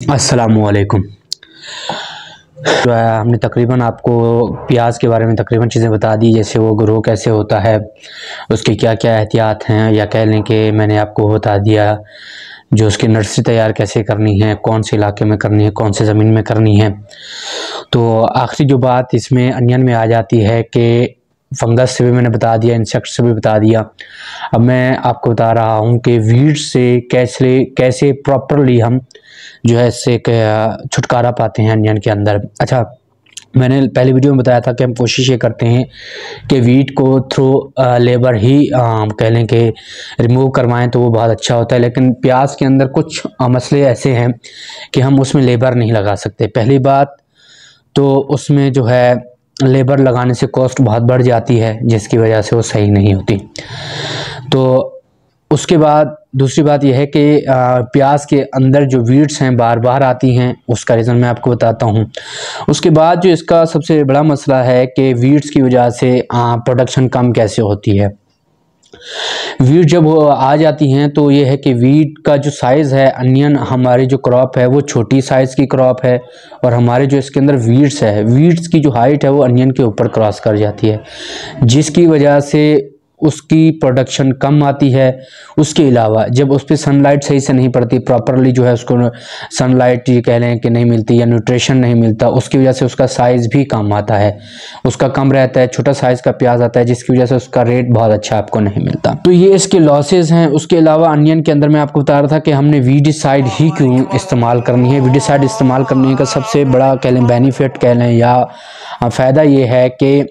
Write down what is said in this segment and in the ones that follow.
अस्सलामुअलैकुम। जो है हमने तकरीबन आपको प्याज के बारे में तकरीबन चीज़ें बता दी, जैसे वो ग्रो कैसे होता है, उसके क्या क्या एहतियात हैं, या कह लें कि मैंने आपको बता दिया जो उसकी नर्सरी तैयार कैसे करनी है, कौन से इलाके में करनी है, कौन से ज़मीन में करनी है। तो आखिरी जो बात इसमें अनियन में आ जाती है कि फंगस से भी मैंने बता दिया, इंसेक्ट से भी बता दिया। अब मैं आपको बता रहा हूँ कि वीड्स से कैसे प्रॉपरली हम जो है इससे छुटकारा पाते हैं अनियन के अंदर। अच्छा, मैंने पहले वीडियो में बताया था कि हम कोशिश ये करते हैं कि वीड को थ्रू लेबर ही कह लें कि रिमूव करवाएं तो वो बहुत अच्छा होता है, लेकिन प्याज के अंदर कुछ मसले ऐसे हैं कि हम उसमें लेबर नहीं लगा सकते। पहली बात तो उसमें जो है लेबर लगाने से कॉस्ट बहुत बढ़ जाती है, जिसकी वजह से वो सही नहीं होती। तो उसके बाद दूसरी बात यह है कि प्याज के अंदर जो वीड्स हैं बार बार आती हैं, उसका रीज़न मैं आपको बताता हूँ। उसके बाद जो इसका सबसे बड़ा मसला है कि वीड्स की वजह से प्रोडक्शन कम कैसे होती है। वीड जब आ जाती हैं तो ये है कि वीड का जो साइज़ है, अनियन हमारी जो क्रॉप है वो छोटी साइज़ की क्रॉप है, और हमारे जो इसके अंदर वीड्स है, वीड्स की जो हाइट है वो अनियन के ऊपर क्रॉस कर जाती है, जिसकी वजह से उसकी प्रोडक्शन कम आती है। उसके अलावा जब उस पर सनलाइट सही से नहीं पड़ती, प्रॉपरली जो है उसको सनलाइट ये कह लें कि नहीं मिलती या न्यूट्रिशन नहीं मिलता, उसकी वजह से उसका साइज़ भी कम आता है, उसका कम रहता है, छोटा साइज़ का प्याज आता है, जिसकी वजह से उसका रेट बहुत अच्छा आपको नहीं मिलता। तो ये इसके लॉसेस हैं। उसके अलावा अनियन के अंदर मैं आपको बता रहा था कि हमने वीडिसाइड ही क्यों इस्तेमाल करनी है। वीडिसाइड इस्तेमाल करने का सबसे बड़ा कह लें बेनिफिट कह लें या फ़ायदा ये है कि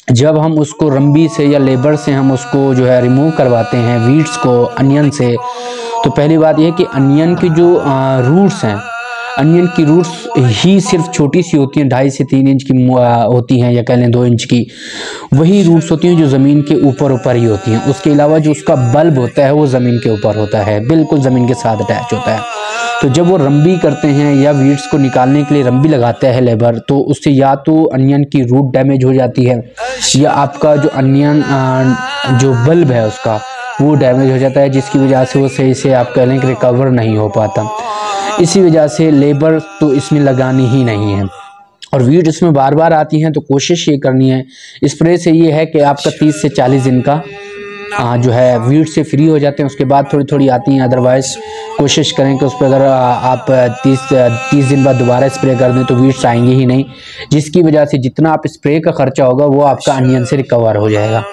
जब हम उसको रंबी से या लेबर से हम उसको जो है रिमूव करवाते हैं वीड्स को अनियन से, तो पहली बात यह है कि अनियन की जो रूट्स हैं, अनियन की रूट्स ही सिर्फ छोटी सी होती हैं, 2.5 से 3 इंच की होती हैं, या कह लें 2 इंच की, वही रूट्स होती हैं जो ज़मीन के ऊपर ही होती हैं। उसके अलावा जो उसका बल्ब होता है वो ज़मीन के ऊपर होता है, बिल्कुल ज़मीन के साथ अटैच होता है। तो जब वो रंबी करते हैं या वीड्स को निकालने के लिए रंबी लगाता है लेबर, तो उससे या तो अनियन की रूट डैमेज हो जाती है, या आपका जो अनियन जो बल्ब है उसका वो डैमेज हो जाता है, जिसकी वजह से वो सही से आप कह लें कि रिकवर नहीं हो पाता। इसी वजह से लेबर तो इसमें लगानी ही नहीं है। और वीड इसमें बार बार आती हैं तो कोशिश ये करनी है, स्प्रे से ये है कि आपका 30 से 40 दिन का जो है वीड से फ्री हो जाते हैं, उसके बाद थोड़ी थोड़ी आती हैं। अदरवाइज़ कोशिश करें कि उस पर अगर आप 30 दिन बाद दोबारा स्प्रे कर दें तो वीड्स आएंगे ही नहीं, जिसकी वजह से जितना आप स्प्रे का खर्चा होगा वो आपका अनियन से रिकवर हो जाएगा।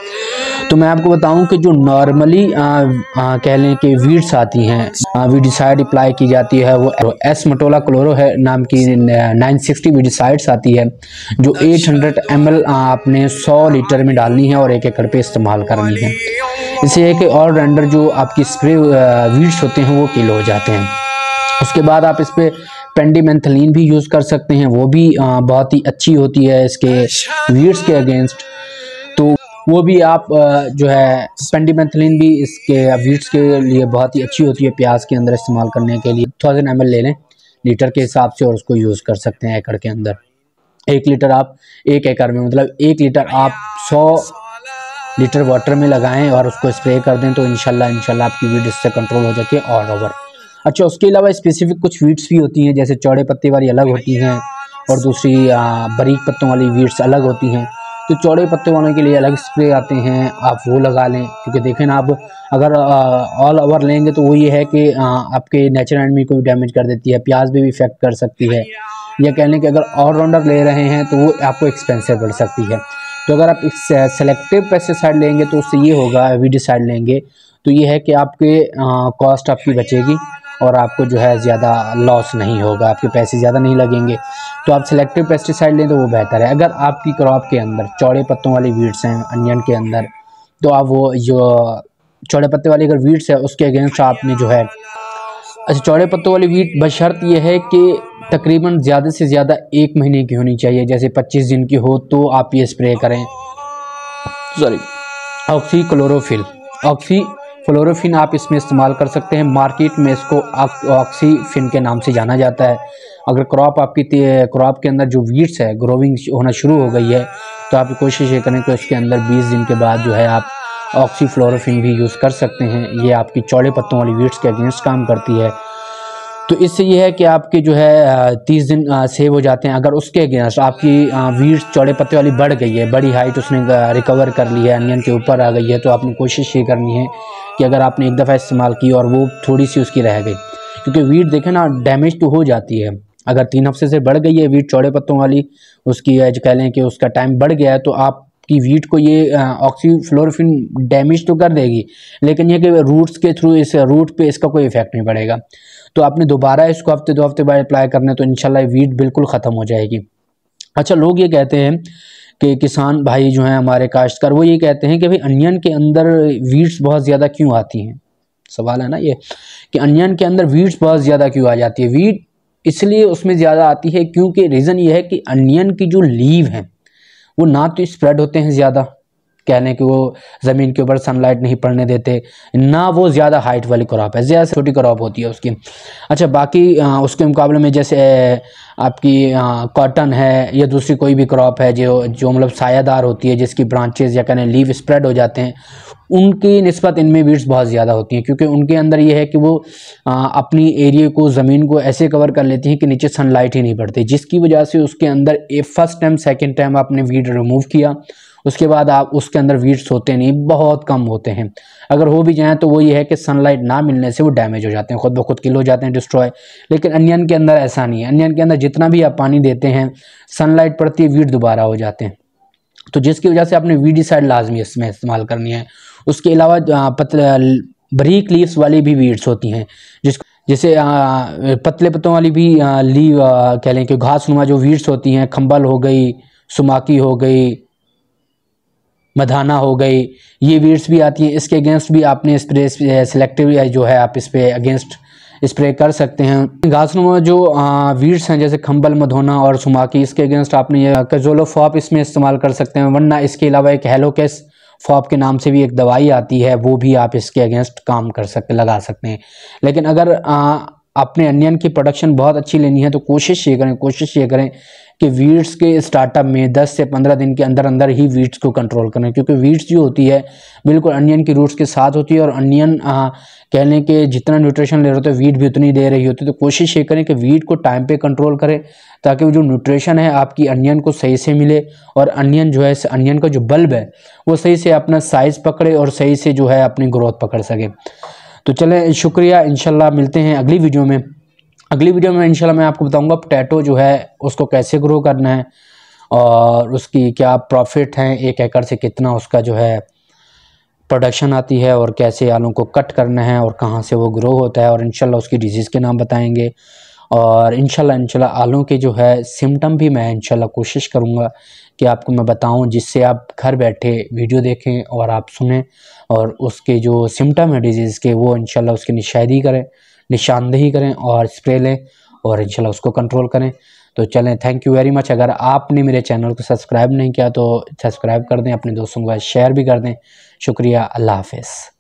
तो मैं आपको बताऊं कि जो नॉर्मली कह लें कि वीड्स आती हैं, वीडिसाइड अप्लाई की जाती है, वो एस मटोला क्लोरो है नाम की 960 वीडिसाइड्स आती है, जो 800 ml आपने 100 लीटर में डालनी है और 1 एकड़ पे इस्तेमाल करनी है। इससे है कि ऑल राउंडर जो आपकी स्प्रे वीड्स होते हैं वो किल हो जाते हैं। उसके बाद आप इस पर पेंडिमेंथलीन भी यूज़ कर सकते हैं, वो भी बहुत ही अच्छी होती है इसके वीड्स के अगेंस्ट। तो वो भी आप जो है पेंडिमेंथलीन भी इसके वीड्स के लिए बहुत ही अच्छी होती है, प्याज के अंदर इस्तेमाल करने के लिए 1000 ml ले लें लीटर के हिसाब से, और उसको यूज़ कर सकते हैं एकड़ के अंदर। 1 लीटर आप 1 एकड़ में, मतलब 1 लीटर आप 100 लीटर वाटर में लगाएं और उसको स्प्रे कर दें, तो इंशाल्लाह आपकी वीड इससे कंट्रोल हो जाती है ऑल ओवर। अच्छा, उसके अलावा स्पेसिफिक कुछ वीड्स भी होती हैं, जैसे चौड़े पत्ते वाली अलग होती हैं और दूसरी बारीक पत्तों वाली वीड्स अलग होती हैं। तो चौड़े पत्ते वालों के लिए अलग स्प्रे आते हैं, आप वो लगा लें, क्योंकि देखें ना, आप अगर ऑल ओवर लेंगे तो वो ये है कि आपके नेचुरल एनवायरनमेंट को भी डैमेज कर देती है, प्याज भी इफेक्ट कर सकती है, या कह लें कि अगर ऑलराउंडर ले रहे हैं तो वो आपको एक्सपेंसिव पड़ सकती है। तो अगर आप सेलेक्टिव पेस्टिसाइड लेंगे तो उससे ये होगा, वीडिसाइड लेंगे तो ये है कि आपके कॉस्ट आपकी बचेगी और आपको जो है ज़्यादा लॉस नहीं होगा, आपके पैसे ज़्यादा नहीं लगेंगे। तो आप सेलेक्टिव पेस्टिसाइड लें तो वो बेहतर है। अगर आपकी क्रॉप के अंदर चौड़े पत्तों वाली वीड्स हैं अनियन के अंदर, तो आप वो जो चौड़े पत्ते वाली अगर वीड्स है उसके अगेंस्ट आपने जो है, अच्छा, चौड़े पत्तों वाली वीड बशर्त ये है कि तकरीबन ज़्यादा से ज़्यादा 1 महीने की होनी चाहिए, जैसे 25 दिन की हो तो आप ये स्प्रे करें। ऑक्सीक्लोरोफिन आप इसमें इस्तेमाल कर सकते हैं। मार्केट में इसको ऑक्सीफिन के नाम से जाना जाता है। अगर क्रॉप के अंदर जो वीड्स है ग्रोविंग होना शुरू हो गई है, तो आप कोशिश ये करें कि उसके अंदर 20 दिन के बाद जो है आप ऑक्सीफ्लोरोफिन भी यूज़ कर सकते हैं। ये आपकी चौड़े पत्तों वाली वीड्स के अगेंस्ट काम करती है। तो इससे ये है कि आपके जो है 30 दिन सेव हो जाते हैं। अगर उसके अगेंस्ट आपकी वीड्स चौड़े पत्ते वाली बढ़ गई है, बड़ी हाइट उसने रिकवर कर ली है, अनियन के ऊपर आ गई है, तो आपने कोशिश ये करनी है कि अगर आपने एक दफ़ा इस्तेमाल की और वो थोड़ी सी उसकी रह गई, क्योंकि वीड देखें ना डैमेज तो हो जाती है। अगर 3 हफ्ते से बढ़ गई है वीड चौड़े पत्तों वाली, उसकी एज कह लें कि उसका टाइम बढ़ गया है, तो आप की वीट को ये ऑक्सीफ्लोरोफिन डैमेज तो कर देगी, लेकिन ये कि रूट्स के थ्रू इस रूट पे इसका कोई इफेक्ट नहीं पड़ेगा। तो आपने दोबारा इसको हफ्ते 2 हफ्ते बाद अप्लाई करना है, तो इंशाल्लाह वीट बिल्कुल ख़त्म हो जाएगी। अच्छा, लोग ये कहते हैं कि किसान भाई जो हैं हमारे काश्तकार, वो ये कहते हैं कि भाई अनियन के अंदर वीड्स बहुत ज़्यादा क्यों आती हैं। सवाल है ना ये कि अनियन के अंदर वीड्स बहुत ज़्यादा क्यों आ जाती है। वीड इसलिए उसमें ज़्यादा आती है क्योंकि रीज़न ये है कि अनियन की जो लीव हैं वो ना तो स्प्रेड होते हैं ज़्यादा, कह लें कि वो ज़मीन के ऊपर सनलाइट नहीं पड़ने देते, ना वो ज़्यादा हाइट वाली क्रॉप है, ज़्यादा छोटी क्रॉप होती है उसकी। अच्छा, बाकी उसके मुकाबले में जैसे आपकी कॉटन है या दूसरी कोई भी क्रॉप है जो मतलब सायादार होती है, जिसकी ब्रांचेस या कहें लीव स्प्रेड हो जाते हैं, उनकी निस्बत इनमें वीड्स बहुत ज़्यादा होती हैं, क्योंकि उनके अंदर ये है कि वो अपनी एरिया को, ज़मीन को ऐसे कवर कर लेती हैं कि नीचे सनलाइट ही नहीं पड़ती, जिसकी वजह से उसके अंदर फर्स्ट टाइम सेकेंड टाइम आपने वीड रिमूव किया, उसके बाद आप उसके अंदर वीड्स होते नहीं, बहुत कम होते हैं। अगर हो भी जाएँ तो वो ये है कि सनलाइट ना मिलने से वो डैमेज हो जाते हैं, खुद ब खुद किल हो जाते हैं, डिस्ट्रॉय। लेकिन अनियन के अंदर ऐसा नहीं है। अनियन के अंदर जितना भी आप पानी देते हैं, सनलाइट पड़ती है, वीड दोबारा हो जाते हैं। तो जिसकी वजह से आपने वीडिसाइड लाजमी इसमें इस्तेमाल करनी है। उसके अलावा बारीक लीव्स वाली भी वीड्स होती हैं, जैसे पतले पत्तों वाली भी लीव कह लें कि घासनुमा जो वीड्स होती हैं, खंबल हो गई, सुमाकी हो गई, मधाना हो गई, ये वीड्स भी आती हैं। इसके अगेंस्ट भी आपने स्प्रे सिलेक्टिव जो है आप इस पे अगेंस्ट स्प्रे कर सकते हैं। घासनुमा जो वीड्स हैं जैसे खंबल, मधोना और सुमाकी, इसके अगेंस्ट आपने ये कजोलोफॉप इसमें इस्तेमाल कर सकते हैं, वरना इसके अलावा एक हेलोकेस फॉप के नाम से भी एक दवाई आती है, वो भी आप इसके अगेंस्ट काम कर सकते, लगा सकते हैं। लेकिन अगर आपने अनियन की प्रोडक्शन बहुत अच्छी लेनी है तो कोशिश ये करें कि वीड्स के स्टार्टअप में 10 से 15 दिन के अंदर अंदर ही वीड्स को कंट्रोल करें, क्योंकि वीड्स जो होती है बिल्कुल अनियन की रूट्स के साथ होती है, और अनियन कह लें कि जितना न्यूट्रिशन ले रहे होते हैं वीड भी उतनी दे रही होती है। तो कोशिश ये करें कि वीड को टाइम पे कंट्रोल करें, ताकि वो जो न्यूट्रिशन है आपकी अनियन को सही से मिले, और अनियन जो है, अनियन का जो बल्ब है वो सही से अपना साइज़ पकड़े और सही से जो है अपनी ग्रोथ पकड़ सके। तो चलें, शुक्रिया, इंशाल्लाह मिलते हैं अगली वीडियो में। अगली वीडियो में इंशाल्लाह मैं आपको बताऊंगा पोटैटो जो है उसको कैसे ग्रो करना है, और उसकी क्या प्रॉफिट हैं, 1 एकड़ से कितना उसका जो है प्रोडक्शन आती है, और कैसे आलू को कट करना है और कहाँ से वो ग्रो होता है, और इंशाल्लाह उसकी डिजीज़ के नाम बताएंगे। और इंशाल्लाह आलू के जो है सिम्टम भी मैं इंशाल्लाह कोशिश करूँगा कि आपको मैं बताऊँ, जिससे आप घर बैठे वीडियो देखें और आप सुनें, और उसके जो सिम्टम है डिजीज़ के वो इंशाल्लाह उसकी निशानदेही करें और स्प्रे लें, और इंशाल्लाह उसको कंट्रोल करें। तो चलें, थैंक यू वेरी मच। अगर आपने मेरे चैनल को सब्सक्राइब नहीं किया तो सब्सक्राइब कर दें, अपने दोस्तों के साथ शेयर भी कर दें। शुक्रिया, अल्लाह हाफ़िज़।